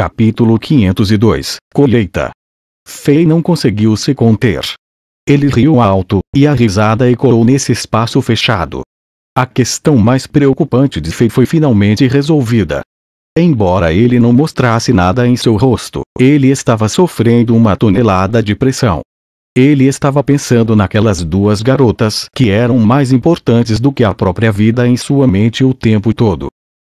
Capítulo 502 Colheita. Fei não conseguiu se conter. Ele riu alto, e a risada ecoou nesse espaço fechado. A questão mais preocupante de Fei foi finalmente resolvida. Embora ele não mostrasse nada em seu rosto, ele estava sofrendo uma tonelada de pressão. Ele estava pensando naquelas duas garotas que eram mais importantes do que a própria vida em sua mente o tempo todo.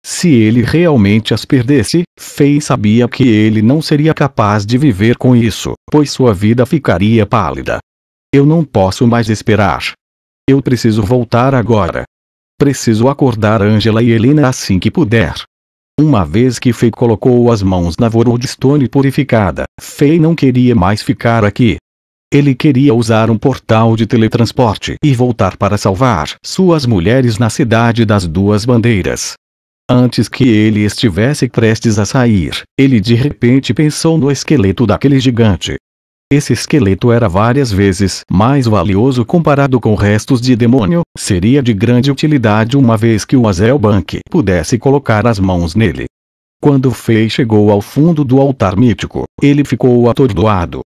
Se ele realmente as perdesse, Fei sabia que ele não seria capaz de viver com isso, pois sua vida ficaria pálida. Eu não posso mais esperar. Eu preciso voltar agora. Preciso acordar Angela e Helena assim que puder. Uma vez que Fei colocou as mãos na Vorodstone purificada, Fei não queria mais ficar aqui. Ele queria usar um portal de teletransporte e voltar para salvar suas mulheres na cidade das duas bandeiras. Antes que ele estivesse prestes a sair, ele de repente pensou no esqueleto daquele gigante. Esse esqueleto era várias vezes mais valioso comparado com restos de demônio, seria de grande utilidade uma vez que o Azelbank pudesse colocar as mãos nele. Quando Fei chegou ao fundo do altar mítico, ele ficou atordoado.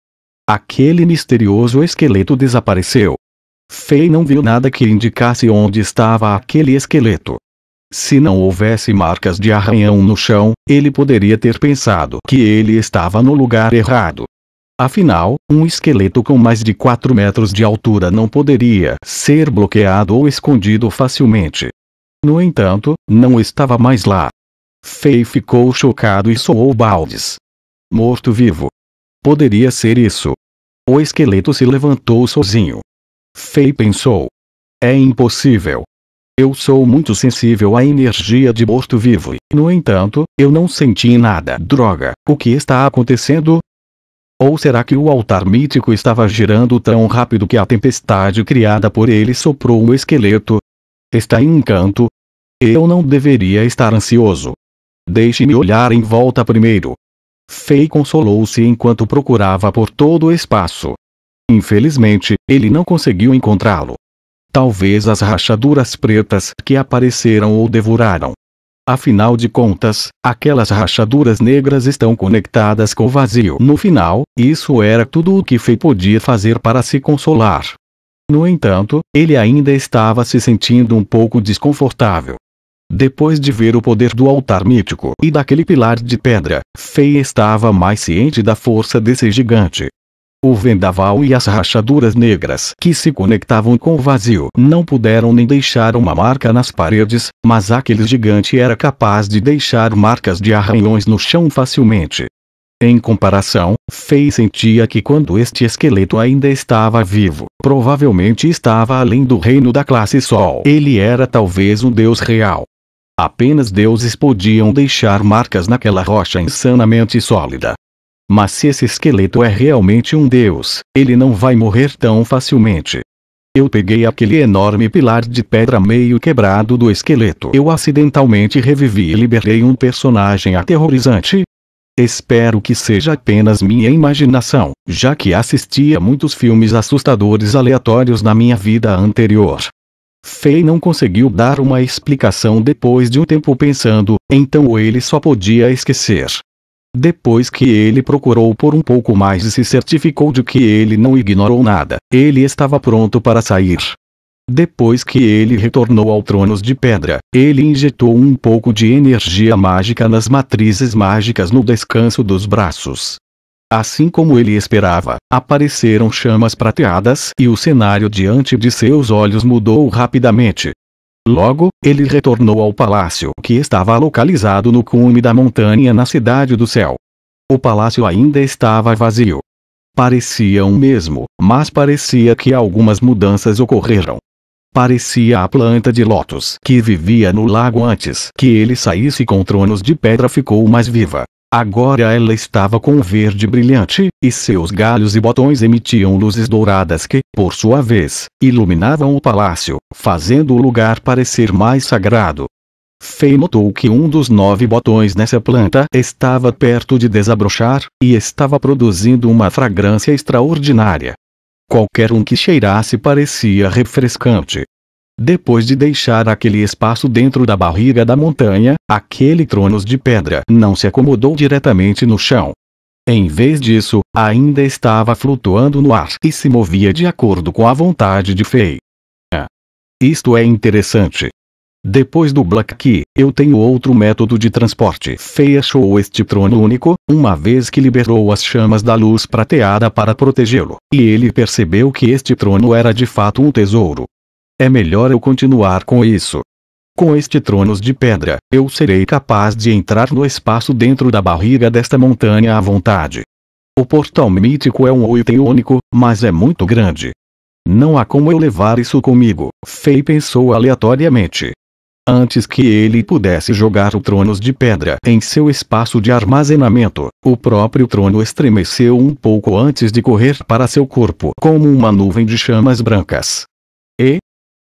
Aquele misterioso esqueleto desapareceu. Fei não viu nada que indicasse onde estava aquele esqueleto. Se não houvesse marcas de arranhão no chão, ele poderia ter pensado que ele estava no lugar errado. Afinal, um esqueleto com mais de 4 metros de altura não poderia ser bloqueado ou escondido facilmente. No entanto, não estava mais lá. Fei ficou chocado e soou baldes. Morto-vivo. Poderia ser isso. O esqueleto se levantou sozinho. Fei pensou. É impossível. Eu sou muito sensível à energia de morto-vivo e, no entanto, eu não senti nada. Droga, o que está acontecendo? Ou será que o altar mítico estava girando tão rápido que a tempestade criada por ele soprou o esqueleto? Está em encanto? Eu não deveria estar ansioso. Deixe-me olhar em volta primeiro. Fei consolou-se enquanto procurava por todo o espaço. Infelizmente, ele não conseguiu encontrá-lo. Talvez as rachaduras pretas que apareceram o devoraram. Afinal de contas, aquelas rachaduras negras estão conectadas com o vazio. No final, isso era tudo o que Fei podia fazer para se consolar. No entanto, ele ainda estava se sentindo um pouco desconfortável. Depois de ver o poder do altar mítico e daquele pilar de pedra, Fei estava mais ciente da força desse gigante. O vendaval e as rachaduras negras que se conectavam com o vazio não puderam nem deixar uma marca nas paredes, mas aquele gigante era capaz de deixar marcas de arranhões no chão facilmente. Em comparação, Fei sentia que quando este esqueleto ainda estava vivo, provavelmente estava além do reino da classe Sol. Ele era talvez um deus real. Apenas deuses podiam deixar marcas naquela rocha insanamente sólida. Mas se esse esqueleto é realmente um deus, ele não vai morrer tão facilmente. Eu peguei aquele enorme pilar de pedra meio quebrado do esqueleto. Eu acidentalmente revivi e liberei um personagem aterrorizante. Espero que seja apenas minha imaginação, já que assisti a muitos filmes assustadores aleatórios na minha vida anterior. Fei não conseguiu dar uma explicação depois de um tempo pensando, então ele só podia esquecer. Depois que ele procurou por um pouco mais e se certificou de que ele não ignorou nada, ele estava pronto para sair. Depois que ele retornou ao Tronos de Pedra, ele injetou um pouco de energia mágica nas matrizes mágicas no descanso dos braços. Assim como ele esperava, apareceram chamas prateadas e o cenário diante de seus olhos mudou rapidamente. Logo, ele retornou ao palácio que estava localizado no cume da montanha na Cidade do Céu. O palácio ainda estava vazio. Parecia um mesmo, mas parecia que algumas mudanças ocorreram. Parecia a planta de lótus que vivia no lago antes que ele saísse com Tronos de Pedra ficou mais viva. Agora ela estava com um verde brilhante, e seus galhos e botões emitiam luzes douradas que, por sua vez, iluminavam o palácio, fazendo o lugar parecer mais sagrado. Fei notou que um dos 9 botões nessa planta estava perto de desabrochar, e estava produzindo uma fragrância extraordinária. Qualquer um que cheirasse parecia refrescante. Depois de deixar aquele espaço dentro da barriga da montanha, aquele tronos de pedra não se acomodou diretamente no chão. Em vez disso, ainda estava flutuando no ar e se movia de acordo com a vontade de Fei. Isto é interessante. Depois do Black Key, eu tenho outro método de transporte. Fei achou este trono único, uma vez que liberou as chamas da luz prateada para protegê-lo, e ele percebeu que este trono era de fato um tesouro. É melhor eu continuar com isso. Com este tronos de pedra, eu serei capaz de entrar no espaço dentro da barriga desta montanha à vontade. O portal mítico é um item único, mas é muito grande. Não há como eu levar isso comigo, Fei pensou aleatoriamente. Antes que ele pudesse jogar o tronos de pedra em seu espaço de armazenamento, o próprio trono estremeceu um pouco antes de correr para seu corpo como uma nuvem de chamas brancas.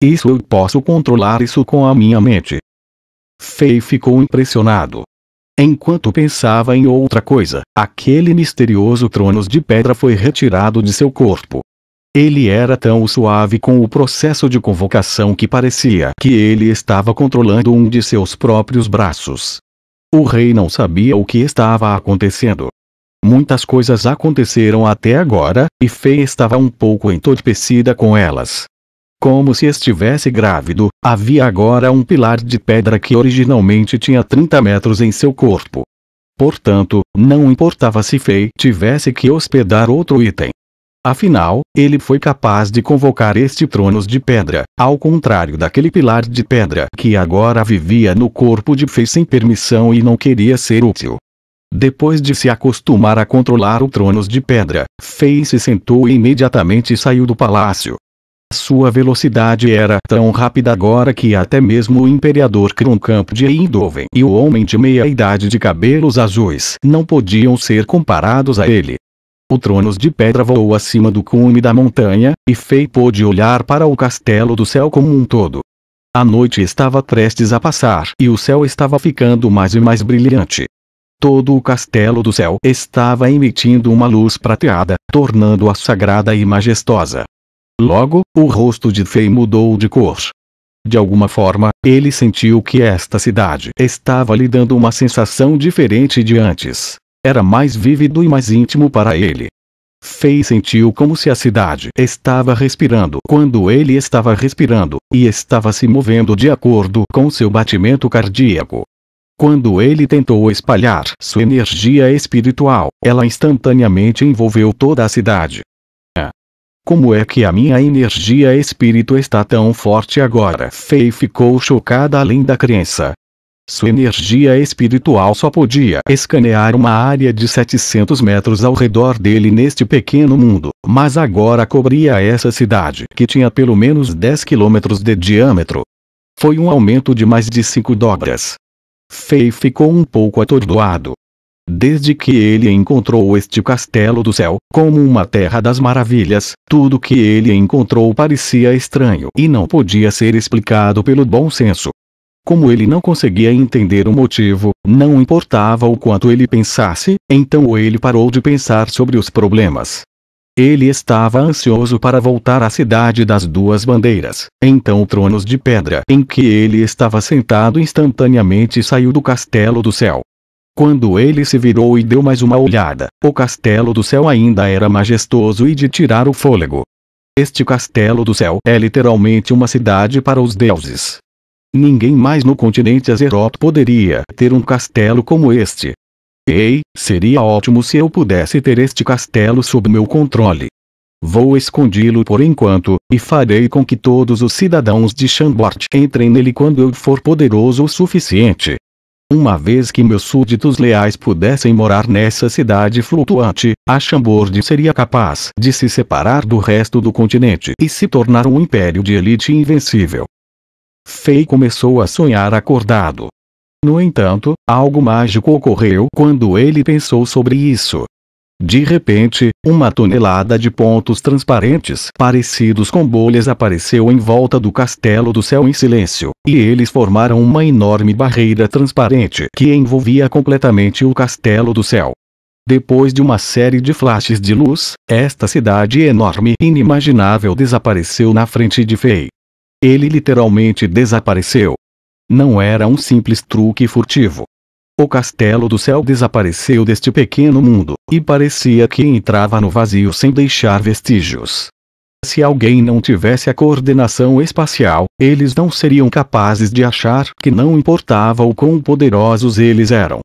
Isso eu posso controlar isso com a minha mente. Fei ficou impressionado. Enquanto pensava em outra coisa, aquele misterioso tronos de pedra foi retirado de seu corpo. Ele era tão suave com o processo de convocação que parecia que ele estava controlando um de seus próprios braços. O rei não sabia o que estava acontecendo. Muitas coisas aconteceram até agora, e Fei estava um pouco entorpecida com elas. Como se estivesse grávido, havia agora um pilar de pedra que originalmente tinha 30 metros em seu corpo. Portanto, não importava se Fei tivesse que hospedar outro item. Afinal, ele foi capaz de convocar este tronos de pedra, ao contrário daquele pilar de pedra que agora vivia no corpo de Fei sem permissão e não queria ser útil. Depois de se acostumar a controlar o tronos de pedra, Fei se sentou e imediatamente saiu do palácio. Sua velocidade era tão rápida agora que até mesmo o imperador Kronkamp de Eindhoven e o homem de meia-idade de cabelos azuis não podiam ser comparados a ele. O tronos de pedra voou acima do cume da montanha, e Fei pôde olhar para o castelo do céu como um todo. A noite estava prestes a passar e o céu estava ficando mais e mais brilhante. Todo o castelo do céu estava emitindo uma luz prateada, tornando-a sagrada e majestosa. Logo, o rosto de Fei mudou de cor. De alguma forma, ele sentiu que esta cidade estava lhe dando uma sensação diferente de antes. Era mais vívido e mais íntimo para ele. Fei sentiu como se a cidade estava respirando quando ele estava respirando, e estava se movendo de acordo com seu batimento cardíaco. Quando ele tentou espalhar sua energia espiritual, ela instantaneamente envolveu toda a cidade. Como é que a minha energia espírito está tão forte agora? Fei ficou chocada além da crença. Sua energia espiritual só podia escanear uma área de 700 metros ao redor dele neste pequeno mundo, mas agora cobria essa cidade que tinha pelo menos 10 quilômetros de diâmetro. Foi um aumento de mais de 5 dobras. Fei ficou um pouco atordoado. Desde que ele encontrou este castelo do céu, como uma terra das maravilhas, tudo que ele encontrou parecia estranho e não podia ser explicado pelo bom senso. Como ele não conseguia entender o motivo, não importava o quanto ele pensasse, então ele parou de pensar sobre os problemas. Ele estava ansioso para voltar à cidade das duas bandeiras, então o tronos de pedra em que ele estava sentado instantaneamente saiu do castelo do céu. Quando ele se virou e deu mais uma olhada, o castelo do céu ainda era majestoso e de tirar o fôlego. Este castelo do céu é literalmente uma cidade para os deuses. Ninguém mais no continente Azeroth poderia ter um castelo como este. Ei, seria ótimo se eu pudesse ter este castelo sob meu controle. Vou escondi-lo por enquanto, e farei com que todos os cidadãos de Chambord entrem nele quando eu for poderoso o suficiente. Uma vez que meus súditos leais pudessem morar nessa cidade flutuante, a Chambord seria capaz de se separar do resto do continente e se tornar um império de elite invencível. Fei começou a sonhar acordado. No entanto, algo mágico ocorreu quando ele pensou sobre isso. De repente, uma tonelada de pontos transparentes parecidos com bolhas apareceu em volta do castelo do céu em silêncio, e eles formaram uma enorme barreira transparente que envolvia completamente o castelo do céu. Depois de uma série de flashes de luz, esta cidade enorme e inimaginável desapareceu na frente de Fei. Ele literalmente desapareceu. Não era um simples truque furtivo. O castelo do céu desapareceu deste pequeno mundo, e parecia que entrava no vazio sem deixar vestígios. Se alguém não tivesse a coordenação espacial, eles não seriam capazes de achar que não importava o quão poderosos eles eram.